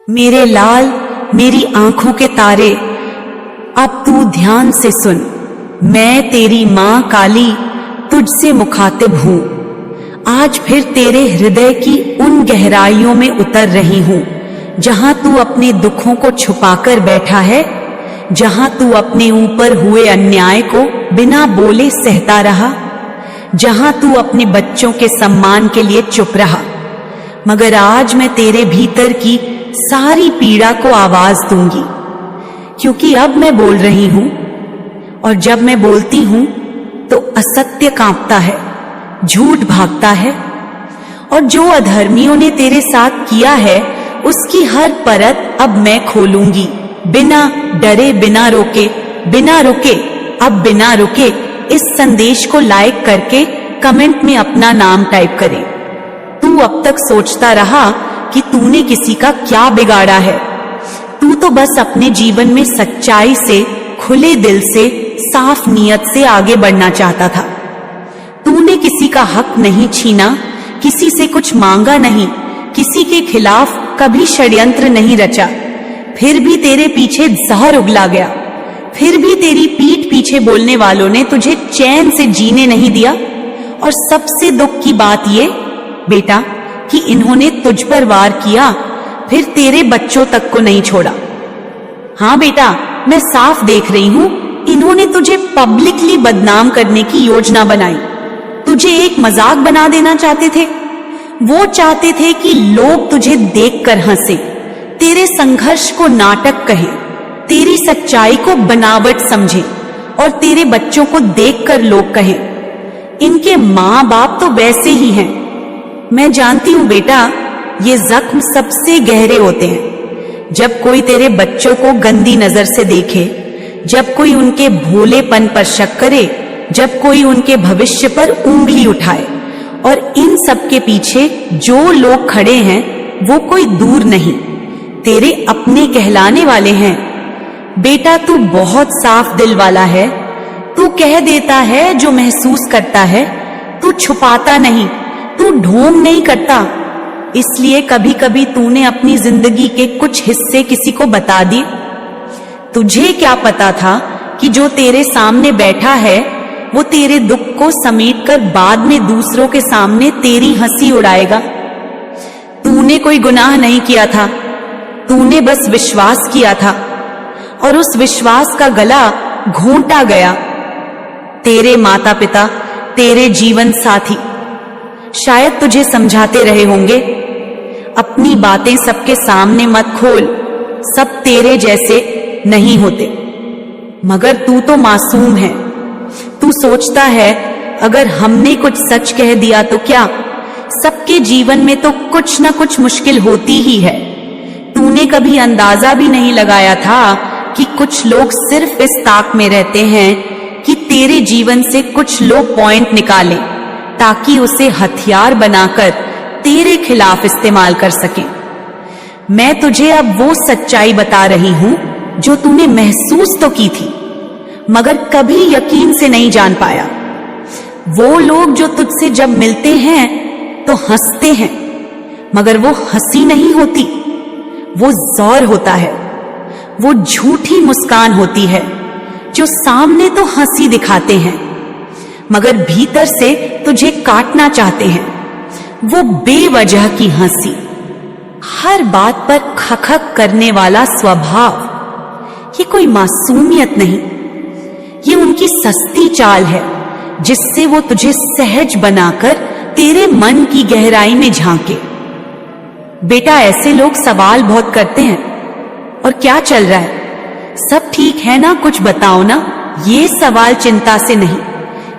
मेरे लाल, मेरी आंखों के तारे, अब तू ध्यान से सुन। मैं तेरी मां काली तुझसे मुखातिब हूं। आज फिर तेरे हृदय की उन गहराइयों में उतर रही हूं जहां तू अपने दुखों को छुपाकर बैठा है, जहां तू अपने ऊपर हुए अन्याय को बिना बोले सहता रहा, जहां तू अपने बच्चों के सम्मान के लिए चुप रहा। मगर आज मैं तेरे भीतर की सारी पीड़ा को आवाज दूंगी, क्योंकि अब मैं बोल रही हूं, और जब मैं बोलती हूं तो असत्य कांपता है, झूठ भागता है, और जो अधर्मियों ने तेरे साथ किया है उसकी हर परत अब मैं खोलूंगी। बिना डरे, बिना रोके, अब बिना रुके इस संदेश को लाइक करके कमेंट में अपना नाम टाइप करें। तू अब तक सोचता रहा कि तूने किसी का क्या बिगाड़ा है। तू तो बस अपने जीवन में सच्चाई से, खुले दिल से, साफ नीयत से आगे बढ़ना चाहता था। तूने किसी का हक नहीं छीना, किसी से कुछ मांगा नहीं, किसी के खिलाफ कभी षड्यंत्र नहीं रचा। फिर भी तेरे पीछे जहर उगला गया, फिर भी तेरी पीठ पीछे बोलने वालों ने तुझे चैन से जीने नहीं दिया। और सबसे दुख की बात ये बेटा कि इन्होंने तुझ पर वार किया, फिर तेरे बच्चों तक को नहीं छोड़ा। हाँ बेटा, मैं साफ देख रही हूं, इन्होंने तुझे पब्लिकली बदनाम करने की योजना बनाई। तुझे एक मजाक बना देना चाहते थे। वो चाहते थे कि लोग तुझे देखकर हंसे, तेरे संघर्ष को नाटक कहें, तेरी सच्चाई को बनावट समझें, और तेरे बच्चों को देखकर लोग कहें इनके माँ बाप तो वैसे ही हैं। मैं जानती हूं बेटा, ये जख्म सबसे गहरे होते हैं। जब कोई तेरे बच्चों को गंदी नजर से देखे, जब कोई उनके भोलेपन पर शक करे, जब कोई उनके भविष्य पर उंगली उठाए, और इन सब के पीछे जो लोग खड़े हैं वो कोई दूर नहीं, तेरे अपने कहलाने वाले हैं। बेटा, तू बहुत साफ दिल वाला है। तू कह देता है जो महसूस करता है। तू छुपाता नहीं, तू ढोंग नहीं करता। इसलिए कभी कभी तूने अपनी जिंदगी के कुछ हिस्से किसी को बता दिए। तुझे क्या पता था कि जो तेरे सामने बैठा है वो तेरे दुख को समेटकर बाद में दूसरों के सामने तेरी हंसी उड़ाएगा। तूने कोई गुनाह नहीं किया था, तूने बस विश्वास किया था, और उस विश्वास का गला घोंटा गया। तेरे माता पिता, तेरे जीवन साथी शायद तुझे समझाते रहे होंगे, अपनी बातें सबके सामने मत खोल, सब तेरे जैसे नहीं होते। मगर तू तो मासूम है। तू सोचता है अगर हमने कुछ सच कह दिया तो क्या, सबके जीवन में तो कुछ ना कुछ मुश्किल होती ही है। तूने कभी अंदाजा भी नहीं लगाया था कि कुछ लोग सिर्फ इस ताक में रहते हैं कि तेरे जीवन से कुछ लोग पॉइंट निकालें, ताकि उसे हथियार बनाकर तेरे खिलाफ इस्तेमाल कर सकें। मैं तुझे अब वो सच्चाई बता रही हूं जो तूने महसूस तो की थी, मगर कभी यकीन से नहीं जान पाया। वो लोग जो तुझसे जब मिलते हैं तो हंसते हैं, मगर वो हंसी नहीं होती, वो जोर होता है। वो झूठी मुस्कान होती है जो सामने तो हंसी दिखाते हैं, मगर भीतर से तुझे काटना चाहते हैं। वो बेवजह की हंसी, हर बात पर खखक करने वाला स्वभाव, ये कोई मासूमियत नहीं, ये उनकी सस्ती चाल है जिससे वो तुझे सहज बनाकर तेरे मन की गहराई में झांके। बेटा, ऐसे लोग सवाल बहुत करते हैं, और क्या चल रहा है, सब ठीक है ना, कुछ बताओ ना। ये सवाल चिंता से नहीं,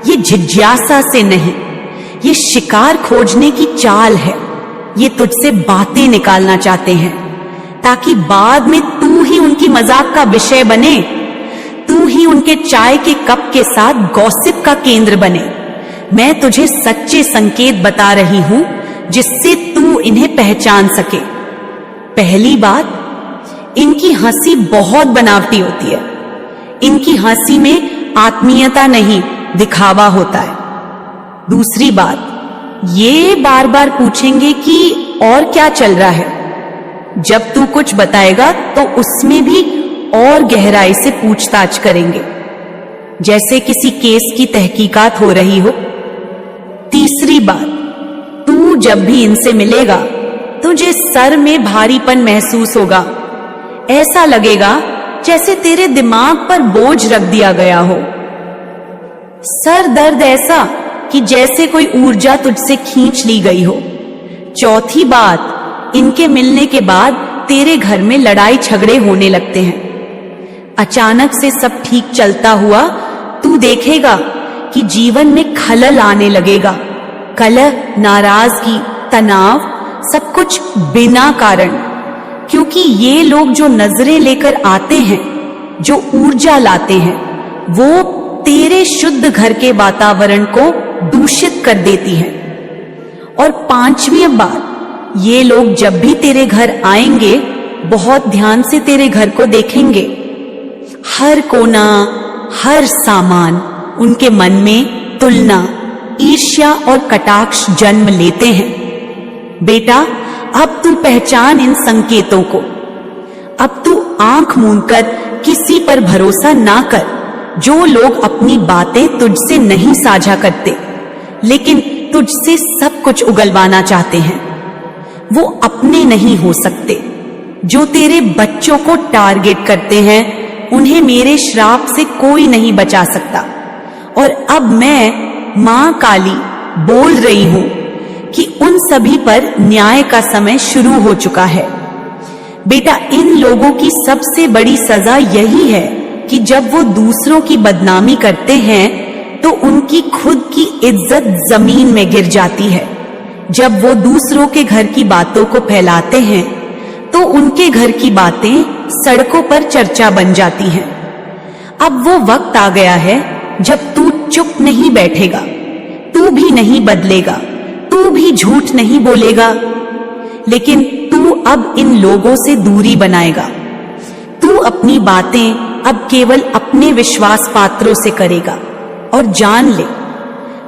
ये जिज्ञासा से नहीं, ये शिकार खोजने की चाल है। ये तुझसे बातें निकालना चाहते हैं ताकि बाद में तू ही उनकी मजाक का विषय बने, तू ही उनके चाय के कप के साथ गॉसिप का केंद्र बने। मैं तुझे सच्चे संकेत बता रही हूं जिससे तू इन्हें पहचान सके। पहली बात, इनकी हंसी बहुत बनावटी होती है। इनकी हंसी में आत्मीयता नहीं, दिखावा होता है। दूसरी बात, ये बार बार पूछेंगे कि और क्या चल रहा है, जब तू कुछ बताएगा तो उसमें भी और गहराई से पूछताछ करेंगे, जैसे किसी केस की तहकीकात हो रही हो। तीसरी बात, तू जब भी इनसे मिलेगा तुझे सर में भारीपन महसूस होगा। ऐसा लगेगा जैसे तेरे दिमाग पर बोझ रख दिया गया हो। सर दर्द ऐसा कि जैसे कोई ऊर्जा तुझसे खींच ली गई हो। चौथी बात, इनके मिलने के बाद तेरे घर में लड़ाई झगड़े होने लगते हैं। अचानक से सब ठीक चलता हुआ तू देखेगा कि जीवन में खलल आने लगेगा। कलह, नाराजगी, तनाव, सब कुछ बिना कारण, क्योंकि ये लोग जो नजरें लेकर आते हैं, जो ऊर्जा लाते हैं, वो तेरे शुद्ध घर के वातावरण को दूषित कर देती है। और पांचवी बात, ये लोग जब भी तेरे घर आएंगे बहुत ध्यान से तेरे घर को देखेंगे। हर कोना, हर सामान, उनके मन में तुलना, ईर्ष्या और कटाक्ष जन्म लेते हैं। बेटा, अब तू पहचान इन संकेतों को। अब तू आंख मूंदकर किसी पर भरोसा ना कर। जो लोग अपनी बातें तुझसे नहीं साझा करते लेकिन तुझसे सब कुछ उगलवाना चाहते हैं, वो अपने नहीं हो सकते। जो तेरे बच्चों को टारगेट करते हैं, उन्हें मेरे श्राप से कोई नहीं बचा सकता। और अब मैं मां काली बोल रही हूं कि उन सभी पर न्याय का समय शुरू हो चुका है। बेटा, इन लोगों की सबसे बड़ी सजा यही है कि जब वो दूसरों की बदनामी करते हैं तो उनकी खुद की इज्जत जमीन में गिर जाती है। जब वो दूसरों के घर की बातों को फैलाते हैं तो उनके घर की बातें सड़कों पर चर्चा बन जाती हैं। अब वो वक्त आ गया है जब तू चुप नहीं बैठेगा, तू भी नहीं बदलेगा, तू भी झूठ नहीं बोलेगा, लेकिन तू अब इन लोगों से दूरी बनाएगा। तू अपनी बातें अब केवल अपने विश्वास पात्रों से करेगा। और जान ले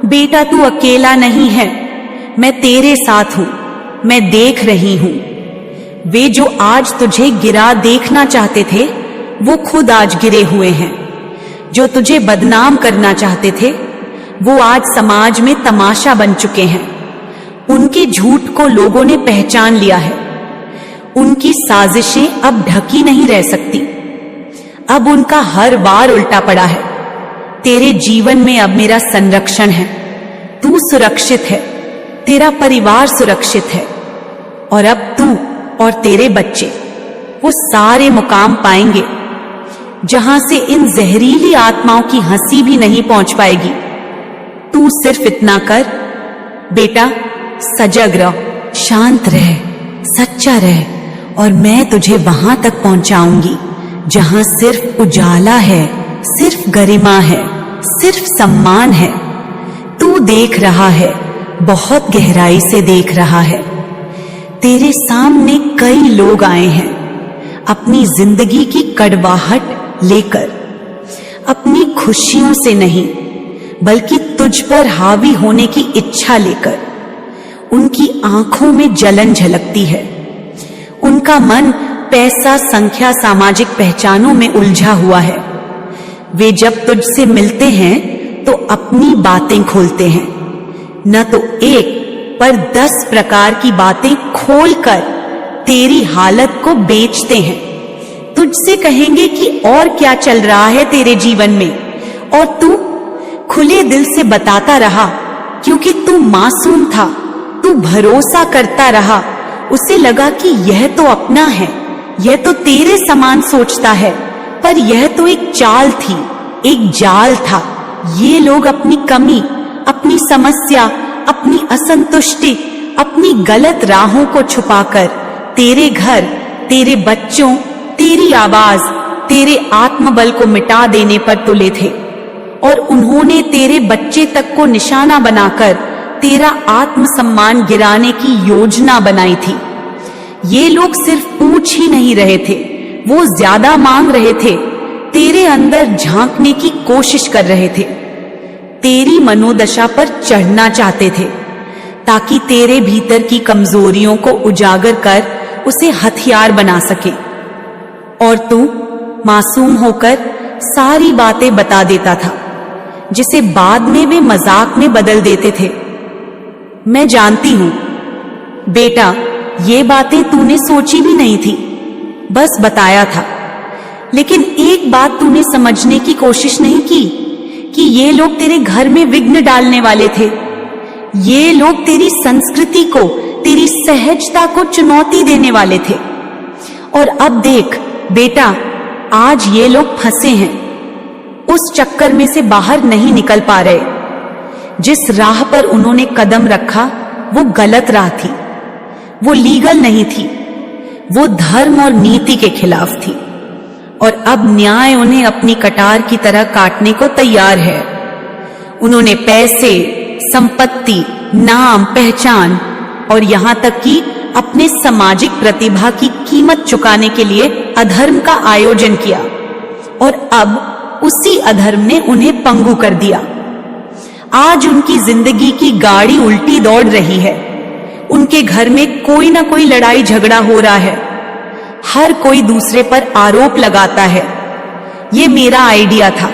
बेटा, तू अकेला नहीं है, मैं तेरे साथ हूं, मैं देख रही हूं। वे जो आज तुझे गिरा देखना चाहते थे, वो खुद आज गिरे हुए हैं। जो तुझे बदनाम करना चाहते थे, वो आज समाज में तमाशा बन चुके हैं। उनके झूठ को लोगों ने पहचान लिया है। उनकी साजिशें अब ढकी नहीं रह सकती। अब उनका हर वार उल्टा पड़ा है। तेरे जीवन में अब मेरा संरक्षण है। तू सुरक्षित है, तेरा परिवार सुरक्षित है। और अब तू और तेरे बच्चे वो सारे मुकाम पाएंगे जहां से इन जहरीली आत्माओं की हंसी भी नहीं पहुंच पाएगी। तू सिर्फ इतना कर बेटा, सजग रह, शांत रह, सच्चा रह, और मैं तुझे वहां तक पहुंचाऊंगी जहां सिर्फ उजाला है, सिर्फ गरिमा है, सिर्फ सम्मान है। तू देख रहा है, बहुत गहराई से देख रहा है। तेरे सामने कई लोग आए हैं अपनी जिंदगी की कड़वाहट लेकर, अपनी खुशियों से नहीं बल्कि तुझ पर हावी होने की इच्छा लेकर। उनकी आंखों में जलन झलकती है। उनका मन पैसा, संख्या, सामाजिक पहचानों में उलझा हुआ है। वे जब तुझसे मिलते हैं तो अपनी बातें खोलते हैं, न तो एक पर 10 प्रकार की बातें खोलकर तेरी हालत को बेचते हैं। तुझसे कहेंगे कि और क्या चल रहा है तेरे जीवन में, और तू खुले दिल से बताता रहा क्योंकि तू मासूम था, तू भरोसा करता रहा। उसे लगा कि यह तो अपना है, यह तो तेरे समान सोचता है, पर यह तो एक चाल थी, एक जाल था। ये लोग अपनी कमी, अपनी समस्या, अपनी असंतुष्टि, अपनी गलत राहों को छुपाकर तेरे घर, तेरे बच्चों, तेरी आवाज, तेरे आत्मबल को मिटा देने पर तुले थे। और उन्होंने तेरे बच्चे तक को निशाना बनाकर तेरा आत्मसम्मान गिराने की योजना बनाई थी। ये लोग सिर्फ पूछ ही नहीं रहे थे, वो ज्यादा मांग रहे थे, तेरे अंदर झांकने की कोशिश कर रहे थे। तेरी मनोदशा पर चढ़ना चाहते थे ताकि तेरे भीतर की कमजोरियों को उजागर कर उसे हथियार बना सके। और तू मासूम होकर सारी बातें बता देता था, जिसे बाद में वे मजाक में बदल देते थे। मैं जानती हूं बेटा, ये बातें तूने सोची भी नहीं थी, बस बताया था। लेकिन एक बात तूने समझने की कोशिश नहीं की कि ये लोग तेरे घर में विघ्न डालने वाले थे। ये लोग तेरी संस्कृति को, तेरी सहजता को चुनौती देने वाले थे। और अब देख बेटा, आज ये लोग फंसे हैं, उस चक्कर में से बाहर नहीं निकल पा रहे। जिस राह पर उन्होंने कदम रखा वो गलत राह थी, वो लीगल नहीं थी, वो धर्म और नीति के खिलाफ थी। और अब न्याय उन्हें अपनी कटार की तरह काटने को तैयार है। उन्होंने पैसे, संपत्ति, नाम, पहचान और यहां तक कि अपने सामाजिक प्रतिभा की कीमत चुकाने के लिए अधर्म का आयोजन किया। और अब उसी अधर्म ने उन्हें पंगु कर दिया। आज उनकी जिंदगी की गाड़ी उल्टी दौड़ रही है। उनके घर में कोई ना कोई लड़ाई झगड़ा हो रहा है। हर कोई दूसरे पर आरोप लगाता है। ये मेरा आइडिया था,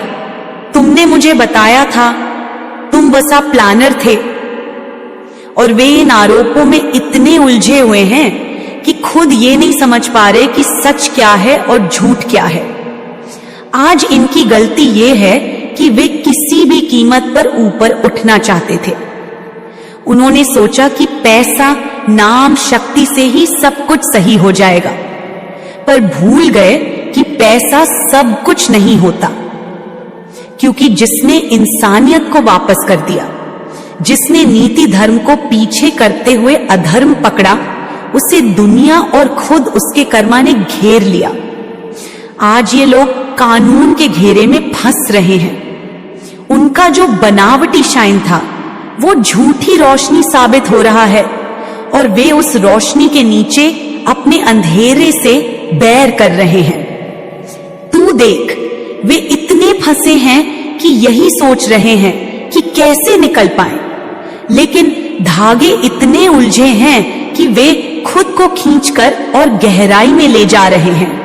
तुमने मुझे बताया था, तुम बसा प्लानर थे। और वे इन आरोपों में इतने उलझे हुए हैं कि खुद ये नहीं समझ पा रहे कि सच क्या है और झूठ क्या है। आज इनकी गलती ये है कि वे किसी भी कीमत पर ऊपर उठना चाहते थे। उन्होंने सोचा कि पैसा, नाम, शक्ति से ही सब कुछ सही हो जाएगा, पर भूल गए कि पैसा सब कुछ नहीं होता। क्योंकि जिसने इंसानियत को वापस कर दिया, जिसने नीति धर्म को पीछे करते हुए अधर्म पकड़ा, उसे दुनिया और खुद उसके कर्मा ने घेर लिया। आज ये लोग कानून के घेरे में फंस रहे हैं। उनका जो बनावटी शाइन था वो झूठी रोशनी साबित हो रहा है, और वे उस रोशनी के नीचे अपने अंधेरे से बैर कर रहे हैं। तू देख, वे इतने फंसे हैं कि यही सोच रहे हैं कि कैसे निकल पाएं, लेकिन धागे इतने उलझे हैं कि वे खुद को खींचकर और गहराई में ले जा रहे हैं।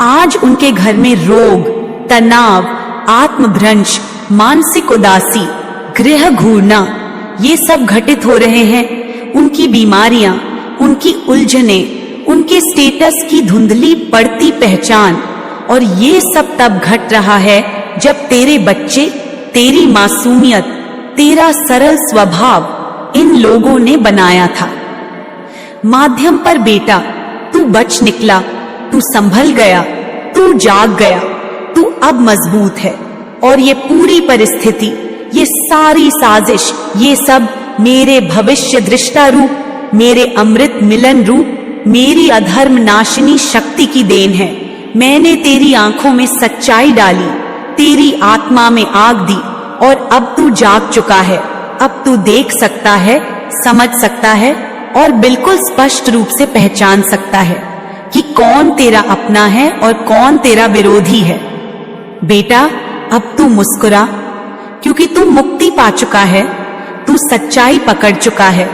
आज उनके घर में रोग, तनाव, आत्मभ्रंश, मानसिक उदासी, गृह घूरना, ये सब घटित हो रहे हैं। उनकी बीमारियां, उनकी उलझने, उनके स्टेटस की धुंधली पड़ती पहचान, और ये सब तब घट रहा है जब तेरे बच्चे, तेरी मासूमियत, तेरा सरल स्वभाव इन लोगों ने बनाया था। माध्यम पर बेटा, तू बच निकला, तू संभल गया, तू जाग गया, तू अब मजबूत है। और ये पूरी परिस्थिति, ये सारी साजिश, ये सब मेरे भविष्य दृष्टा रूप, मेरे अमृत मिलन रूप, मेरी अधर्म नाशिनी शक्ति की देन है। मैंने तेरी आंखों में सच्चाई डाली, तेरी आत्मा में आग दी, और अब तू जाग चुका है। अब तू देख सकता है, समझ सकता है, और बिल्कुल स्पष्ट रूप से पहचान सकता है कि कौन तेरा अपना है और कौन तेरा विरोधी है। बेटा, अब तू मुस्कुरा, क्योंकि तू मुक्ति पा चुका है, तू सच्चाई पकड़ चुका है,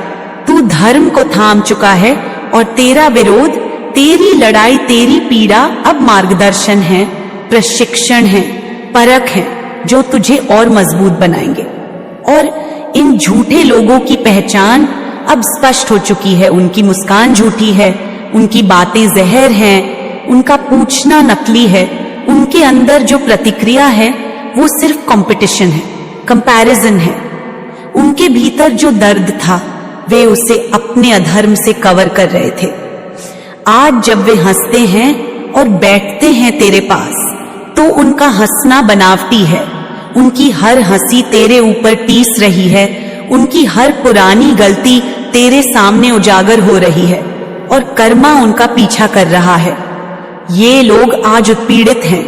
तू धर्म को थाम चुका है, और तेरा विरोध, तेरी लड़ाई, तेरी पीड़ा अब मार्गदर्शन है, प्रशिक्षण है, परख है, जो तुझे और मजबूत बनाएंगे। और इन झूठे लोगों की पहचान अब स्पष्ट हो चुकी है। उनकी मुस्कान झूठी है, उनकी बातें जहर हैं, उनका पूछना नकली है, उनके अंदर जो प्रतिक्रिया है वो सिर्फ कंपटीशन है, कंपैरिजन है। उनके भीतर जो दर्द था वे उसे अपने अधर्म से कवर कर रहे थे। आज जब वे हंसते हैं और बैठते हैं तेरे पास, तो उनका हंसना बनावटी है। उनकी हर हंसी तेरे ऊपर टीस रही है, उनकी हर पुरानी गलती तेरे सामने उजागर हो रही है, और कर्मा उनका पीछा कर रहा है। ये लोग आज उत्पीड़ित हैं,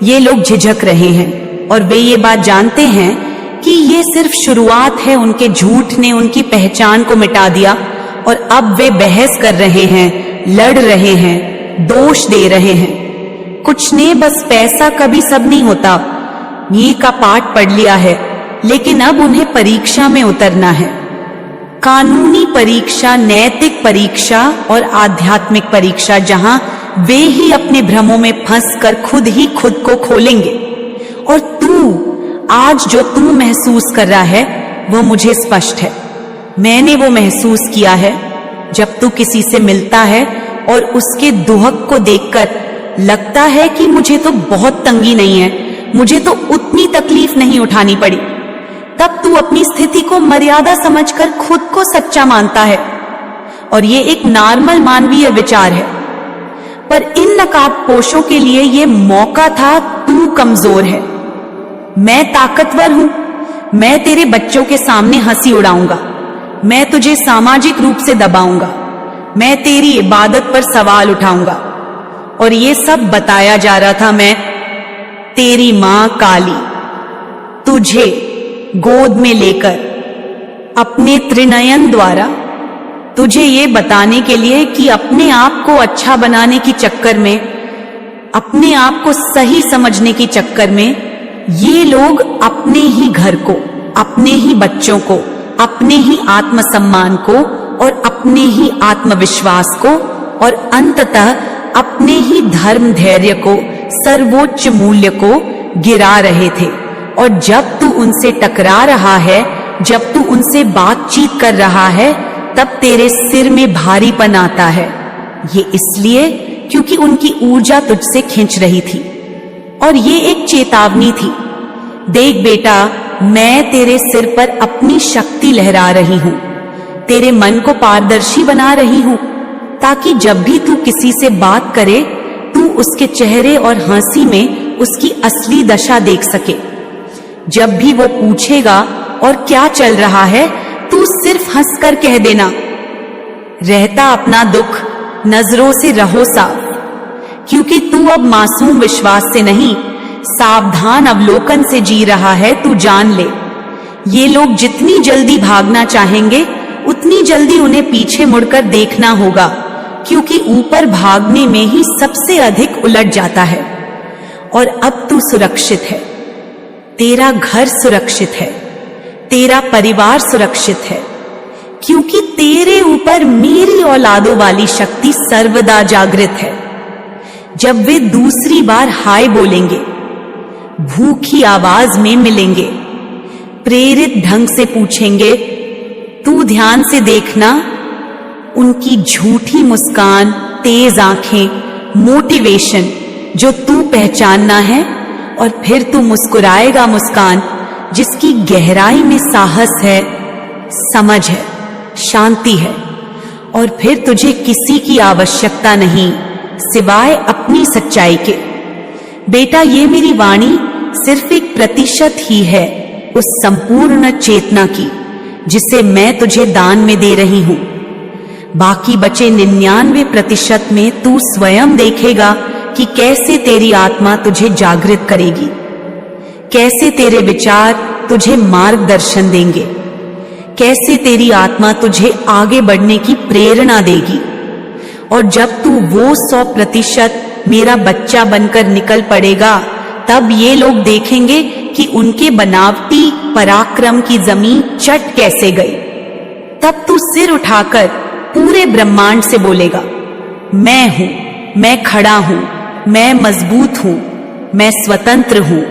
ये लोग झिझक रहे हैं, और वे ये बात जानते हैं कि ये सिर्फ शुरुआत है। उनके झूठ ने उनकी पहचान को मिटा दिया, और अब वे बहस कर रहे हैं, लड़ रहे हैं, दोष दे रहे हैं। कुछ ने बस पैसा कभी सब नहीं होता ये का पाठ पढ़ लिया है, लेकिन अब उन्हें परीक्षा में उतरना है। कानूनी परीक्षा, नैतिक परीक्षा और आध्यात्मिक परीक्षा, जहां वे ही अपने भ्रमों में फंसकर खुद ही खुद को खोलेंगे। और तू आज जो तू महसूस कर रहा है वो मुझे स्पष्ट है। मैंने वो महसूस किया है जब तू किसी से मिलता है और उसके दुहक को देखकर लगता है कि मुझे तो बहुत तंगी नहीं है, मुझे तो उतनी तकलीफ नहीं उठानी पड़ी। तब तू अपनी स्थिति को मर्यादा समझकर खुद को सच्चा मानता है, और ये एक नॉर्मल मानवीय विचार है। पर इन नकाबपोशों के लिए ये मौका था। तू कमजोर है, मैं ताकतवर हूं। मैं तेरे बच्चों के सामने हंसी उड़ाऊंगा, मैं तुझे सामाजिक रूप से दबाऊंगा, मैं तेरी इबादत पर सवाल उठाऊंगा। और ये सब बताया जा रहा था मैं, तेरी मां काली, तुझे गोद में लेकर अपने त्रिनयन द्वारा तुझे ये बताने के लिए कि अपने आप को अच्छा बनाने की चक्कर में, अपने आप को सही समझने की चक्कर में ये लोग अपने ही घर को, अपने ही बच्चों को, अपने ही आत्मसम्मान को और अपने ही आत्मविश्वास को और अंततः अपने ही धर्म धैर्य को, सर्वोच्च मूल्य को गिरा रहे थे। और जब तू उनसे टकरा रहा है, जब तू उनसे बातचीत कर रहा है, तब तेरे सिर में भारीपन आता है। ये इसलिए क्योंकि उनकी ऊर्जा तुझसे खींच रही थी। और ये एक चेतावनी थी, देख बेटा, मैं तेरे सिर पर अपनी शक्ति लहरा रही हूं, तेरे मन को पारदर्शी बना रही हूं, ताकि जब भी तू किसी से बात करे तू उसके चेहरे और हंसी में उसकी असली दशा देख सके। जब भी वो पूछेगा और क्या चल रहा है, तू सिर्फ हंसकर कह देना, रहता अपना दुख, नजरों से रहो साफ। क्योंकि तू अब मासूम विश्वास से नहीं, सावधान अवलोकन से जी रहा है। तू जान ले, ये लोग जितनी जल्दी भागना चाहेंगे उतनी जल्दी उन्हें पीछे मुड़कर देखना होगा, क्योंकि ऊपर भागने में ही सबसे अधिक उलट जाता है। और अब तू सुरक्षित है, तेरा घर सुरक्षित है, तेरा परिवार सुरक्षित है, क्योंकि तेरे ऊपर मेरी औलादों वाली शक्ति सर्वदा जागृत है। जब वे दूसरी बार हाय बोलेंगे, भूखी आवाज में मिलेंगे, प्रेरित ढंग से पूछेंगे, तू ध्यान से देखना, उनकी झूठी मुस्कान, तेज आंखें, मोटिवेशन जो तू पहचानना है, और फिर तू मुस्कुराएगा मुस्कान जिसकी गहराई में साहस है, समझ है, शांति है। और फिर तुझे किसी की आवश्यकता नहीं सिवाय अपनी सच्चाई के। बेटा, ये मेरी वाणी सिर्फ एक प्रतिशत ही है उस संपूर्ण चेतना की जिसे मैं तुझे दान में दे रही हूं। बाकी बचे 99% में तू स्वयं देखेगा कि कैसे तेरी आत्मा तुझे जागृत करेगी, कैसे तेरे विचार तुझे मार्गदर्शन देंगे, कैसे तेरी आत्मा तुझे आगे बढ़ने की प्रेरणा देगी। और जब तू वो 100% मेरा बच्चा बनकर निकल पड़ेगा, तब ये लोग देखेंगे कि उनके बनावटी पराक्रम की जमीन चट कैसे गई। तब तू सिर उठाकर पूरे ब्रह्मांड से बोलेगा, मैं हूं, मैं खड़ा हूं, मैं मजबूत हूं, मैं स्वतंत्र हूं,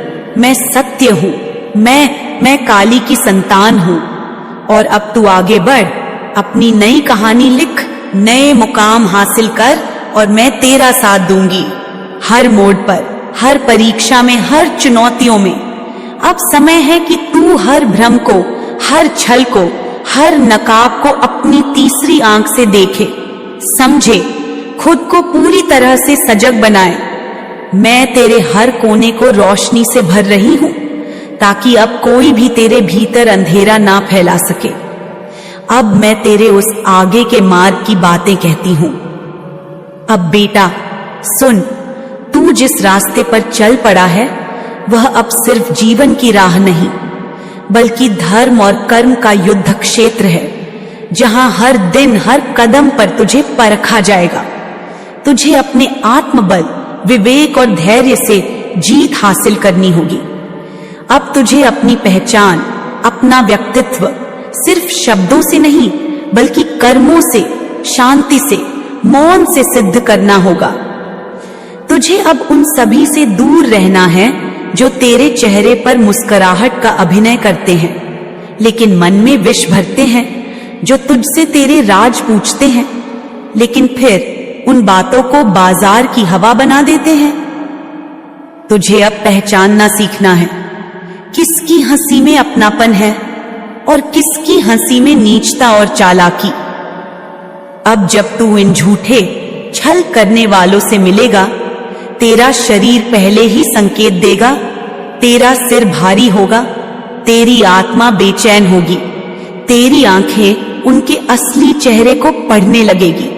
मैं सत्य हूं, मैं काली की संतान हूं। और अब तू आगे बढ़, अपनी नई कहानी लिख, नए मुकाम हासिल कर, और मैं तेरा साथ दूंगी हर मोड़ पर, हर परीक्षा में, हर चुनौतियों में। अब समय है कि तू हर भ्रम को, हर छल को, हर नकाब को अपनी तीसरी आंख से देखे, समझे, खुद को पूरी तरह से सजग बनाए। मैं तेरे हर कोने को रोशनी से भर रही हूं, ताकि अब कोई भी तेरे भीतर अंधेरा ना फैला सके। अब मैं तेरे उस आगे के मार्ग की बातें कहती हूं। अब बेटा सुन, तू जिस रास्ते पर चल पड़ा है वह अब सिर्फ जीवन की राह नहीं, बल्कि धर्म और कर्म का युद्ध क्षेत्र है, जहां हर दिन, हर कदम पर तुझे परखा जाएगा। तुझे अपने आत्मबल, विवेक और धैर्य से जीत हासिल करनी होगी। अब तुझे अपनी पहचान, अपना व्यक्तित्व, सिर्फ शब्दों से नहीं बल्कि कर्मों से, शांति से, मौन से सिद्ध करना होगा। तुझे अब उन सभी से दूर रहना है जो तेरे चेहरे पर मुस्कुराहट का अभिनय करते हैं लेकिन मन में विष भरते हैं, जो तुझसे तेरे राज पूछते हैं लेकिन फिर उन बातों को बाजार की हवा बना देते हैं। तुझे अब पहचानना सीखना है किसकी हंसी में अपनापन है और किसकी हंसी में नीचता और चालाकी। अब जब तू इन झूठे छल करने वालों से मिलेगा, तेरा शरीर पहले ही संकेत देगा, तेरा सिर भारी होगा, तेरी आत्मा बेचैन होगी, तेरी आंखें उनके असली चेहरे को पढ़ने लगेगी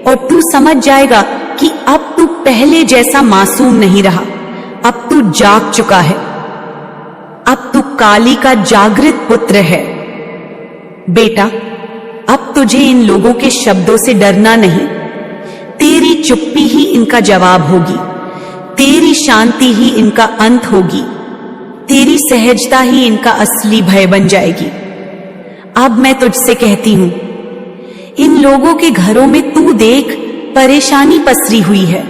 और तू समझ जाएगा कि अब तू पहले जैसा मासूम नहीं रहा, अब तू जाग चुका है, अब तू काली का जागृत पुत्र है। बेटा, अब तुझे इन लोगों के शब्दों से डरना नहीं, तेरी चुप्पी ही इनका जवाब होगी, तेरी शांति ही इनका अंत होगी, तेरी सहजता ही इनका असली भय बन जाएगी। अब मैं तुझसे कहती हूं, इन लोगों के घरों में तू देख परेशानी पसरी हुई है,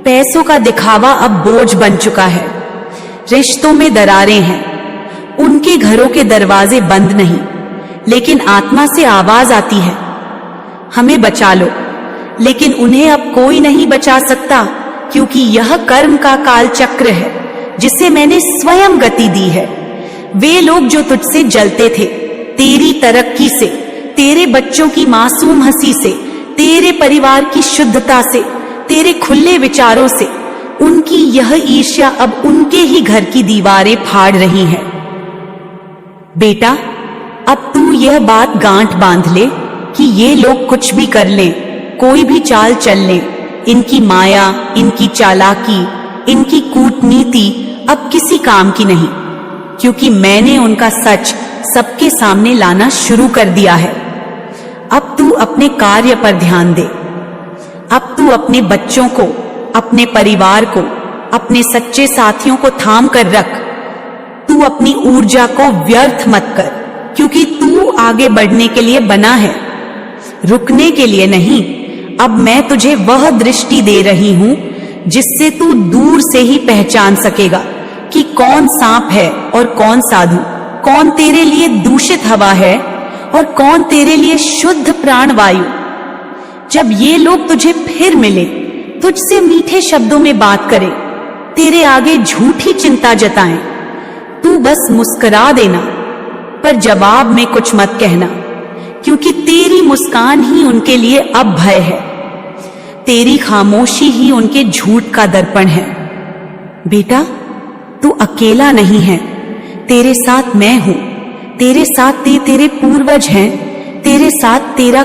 पैसों का दिखावा अब बोझ बन चुका है, रिश्तों में दरारें हैं, उनके घरों के दरवाजे बंद नहीं लेकिन आत्मा से आवाज आती है, हमें बचा लो, लेकिन उन्हें अब कोई नहीं बचा सकता क्योंकि यह कर्म का काल चक्र है जिसे मैंने स्वयं गति दी है। वे लोग जो तुझसे जलते थे, तेरी तरक्की से, तेरे बच्चों की मासूम हंसी से, तेरे परिवार की शुद्धता से, तेरे खुले विचारों से, उनकी यह ईर्ष्या अब उनके ही घर की दीवारें फाड़ रही है। बेटा, अब तू यह बात गांठ बांध ले कि ये लोग कुछ भी कर लें, कोई भी चाल चल लें, इनकी माया, इनकी चालाकी, इनकी कूटनीति अब किसी काम की नहीं, क्योंकि मैंने उनका सच सबके सामने लाना शुरू कर दिया है। अब तू अपने कार्य पर ध्यान दे, अब तू अपने बच्चों को, अपने परिवार को, अपने सच्चे साथियों को थाम कर रख। तू अपनी ऊर्जा को व्यर्थ मत कर, क्योंकि तू आगे बढ़ने के लिए बना है, रुकने के लिए नहीं। अब मैं तुझे वह दृष्टि दे रही हूं जिससे तू दूर से ही पहचान सकेगा कि कौन सांप है और कौन साधु, कौन तेरे लिए दूषित हवा है और कौन तेरे लिए शुद्ध प्राणवायु। जब ये लोग तुझे फिर मिले, तुझसे मीठे शब्दों में बात करें, तेरे आगे झूठी चिंता जताएं, तू बस मुस्कुरा देना, पर जवाब में कुछ मत कहना, क्योंकि तेरी मुस्कान ही उनके लिए अब भय है, तेरी खामोशी ही उनके झूठ का दर्पण है। बेटा, तू अकेला नहीं है, तेरे साथ मैं हूं, तेरे साथ तेरे पूर्वज हैं, तेरे साथ तेरा